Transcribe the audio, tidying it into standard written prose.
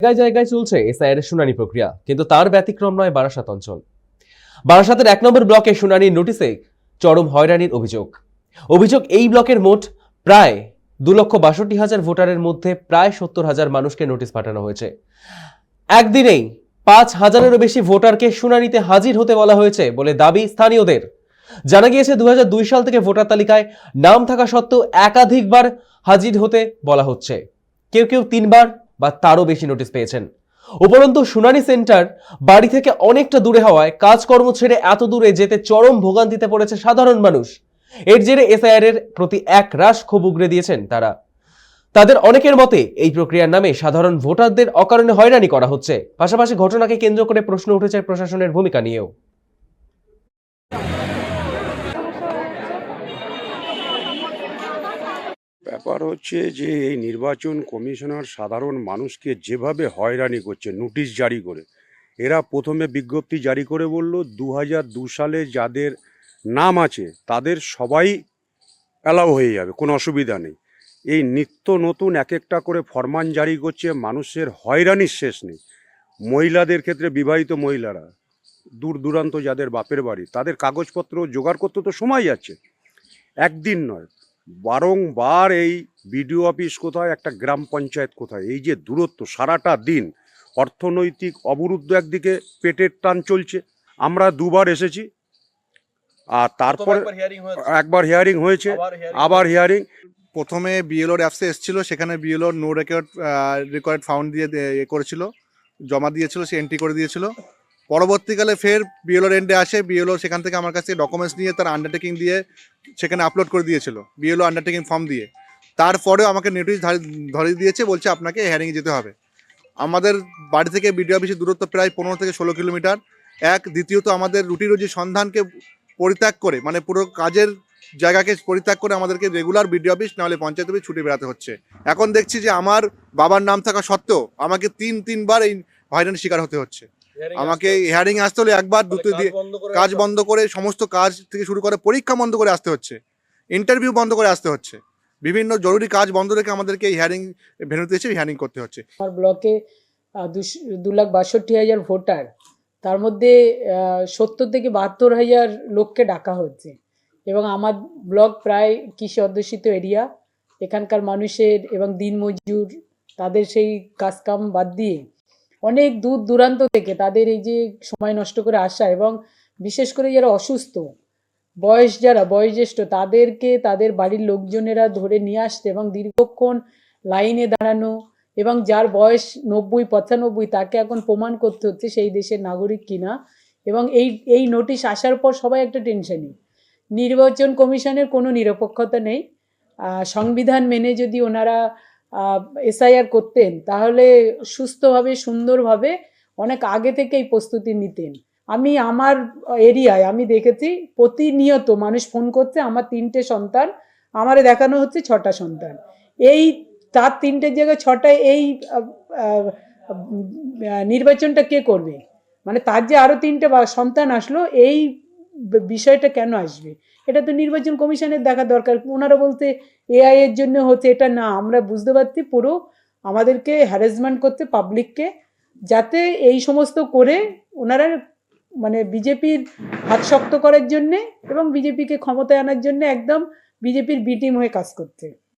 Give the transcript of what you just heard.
জায়গায় জায়গায় চলছে এসআইআর শুনানি প্রক্রিয়া, কিন্তু তার ব্যতিক্রম নয় বারাসাত অঞ্চল। বারাসাতের 1 নম্বর ব্লকে শুনানির নোটিশে চরম হয়রানির অভিযোগ এই ব্লকের মোট প্রায় 2,62,000 ভোটারের মধ্যে প্রায় 70,000 মানুষকে নোটিশ পাঠানো হয়েছে। একদিনেই 5,000-এরও বেশি ভোটারকে শুনানিতে হাজির হতে বলা হয়েছে বলে দাবি স্থানীয়দের। জানা গিয়েছে 2002 সাল থেকে ভোটার তালিকায় নাম থাকা সত্ত্বেও একাধিকবার হাজির হতে বলা হচ্ছে। কেউ কেউ 3 বার বা তারও বেশি নোটিশ পেয়েছেন। উপরন্তু শুনানি সেন্টার বাড়ি থেকে অনেকটা দূরে হওয়ায় কাজকর্ম ছেড়ে এত দূরে যেতে চরম ভোগান্তিতে পড়েছে সাধারণ মানুষ। এর জেরে এসআইআর এর প্রতি একরাশ ক্ষোভ উগরে দিয়েছেন তারা। তাদের অনেকের মতে এই প্রক্রিয়ার নামে সাধারণ ভোটারদের অকারণে হয়রানি করা হচ্ছে। পাশাপাশি ঘটনাকে কেন্দ্র করে প্রশ্ন উঠেছে প্রশাসনের ভূমিকা নিয়েও। ব্যাপার হচ্ছে যে এই নির্বাচন কমিশনার সাধারণ মানুষকে যেভাবে হয়রানি করছে নোটিশ জারি করে, এরা প্রথমে বিজ্ঞপ্তি জারি করে বলল 2002 সালে যাদের নাম আছে তাদের সবাই অ্যালাউ হয়ে যাবে, কোনো অসুবিধা নেই। এই নিত্য নতুন এক একটা করে ফরমান জারি করছে, মানুষের হয়রানির শেষ নেই। মহিলাদের ক্ষেত্রে বিবাহিত মহিলারা দূর দূরান্ত যাদের বাপের বাড়ি, তাদের কাগজপত্র জোগাড় করতে তো সময় যাচ্ছে, একদিন নয় বারংবার এই বিডিও অফিস কোথায়, একটা গ্রাম পঞ্চায়েত কোথায়, এই যে দূরত্ব, সারাটা দিন অর্থনৈতিক অবরুদ্ধ, একদিকে পেটের টান চলছে। আমরা 2বার এসেছি, আর তারপরে একবার হিয়ারিং হয়েছে, আবার হিয়ারিং। প্রথমে বিএলওর অ্যাপসে এসেছিল, সেখানে বিএলওর নো রেকর্ড ফাউন্ড দিয়ে করেছিল, জমা দিয়েছিল, সে এন্ট্রি করে দিয়েছিল। পরবর্তীকালে ফের বিএলওর এন্ডে আসে, বিএলও সেখান থেকে আমার কাছে ডকুমেন্টস নিয়ে তার আন্ডারটেকিং দিয়ে সেখানে আপলোড করে দিয়েছিল, বিএলও আন্ডারটেকিং ফর্ম দিয়ে। তারপরেও আমাকে নোটিশ ধরিয়ে দিয়েছে, বলছে আপনাকে হিয়ারিংয়ে যেতে হবে। আমাদের বাড়ি থেকে বিডিও অফিসের দূরত্ব প্রায় 15 থেকে 16 কিলোমিটার। দ্বিতীয়ত আমাদের রুটি রুজি সন্ধানকে পরিত্যাগ করে, মানে পুরো কাজের জায়গাকে পরিত্যাগ করে আমাদেরকে রেগুলার বিডিও অফিস নাহলে পঞ্চায়েত অফিস ছুটে বেড়াতে হচ্ছে। এখন দেখছি যে আমার বাবার নাম থাকা সত্ত্বেও আমাকে 3বার এই হয়রানির শিকার হতে হচ্ছে। আমাকে হিয়ারিং আসতে হলে একবার দুটো দিয়ে কাজ বন্ধ করে, সমস্ত কাজ থেকে শুরু করে পরীক্ষা বন্ধ করে আসতে হচ্ছে, ইন্টারভিউ বন্ধ করে আসতে হচ্ছে, বিভিন্ন জরুরি কাজ বন্ধ রেখে আমাদেরকে হিয়ারিং ভেন্যুতে এসে হিয়ারিং করতে হচ্ছে। আমার ব্লকে 2,62,000 ভোটার, তার মধ্যে 70 থেকে 72,000 লোককে ডাকা হচ্ছে। এবং আমার ব্লক প্রায় কৃষি অধ্যুষিত এরিয়া। এখানকার মানুষের এবং দিনমজুর, তাদের সেই কাজকাম বাদ দিয়ে অনেক দূর দূরান্ত থেকে তাদের এই যে সময় নষ্ট করে আসা, এবং বিশেষ করে যারা অসুস্থ, যারা বয়োজ্যেষ্ঠ, তাদেরকে তাদের বাড়ির লোকজনেরা ধরে নিয়ে আসতে এবং দীর্ঘক্ষণ লাইনে দাঁড়ানো, এবং যার বয়স 90-95 তাকে এখন প্রমাণ করতে হচ্ছে সেই দেশের নাগরিক কিনা। এবং এই নোটিশ আসার পর সবাই একটা টেনশনই। নির্বাচন কমিশনের কোনো নিরপেক্ষতা নেই। সংবিধান মেনে যদি ওনারা এসআইআর করতেন তাহলে সুস্থভাবে, সুন্দরভাবে অনেক আগে থেকে এই প্রস্তুতি নিতেন। আমি আমার এরিয়ায় আমি দেখেছি প্রতিনিয়ত মানুষ ফোন করছে, আমার 3টে সন্তান, আমারে দেখানো হচ্ছে 6টা সন্তান। এই তার 3টের জায়গায় 6টায় এই নির্বাচনটা কে করবে? মানে তার যে আরও 3টে সন্তান আসলো, এই বিষয়টা কেন আসবে? এটা তো নির্বাচন কমিশনের দেখা দরকার। ওনারা বলতে এআই এর জন্য হচ্ছে, এটা না। আমরা বুঝতে পারছি পুরো আমাদেরকে হ্যারাসমেন্ট করতে পাবলিককে, যাতে এই সমস্ত করে ওনারা মানে বিজেপির হাত শক্ত করার জন্যে এবং বিজেপিকে ক্ষমতায় আনার জন্য একদম বিজেপির বি টিম হয়ে কাজ করছে।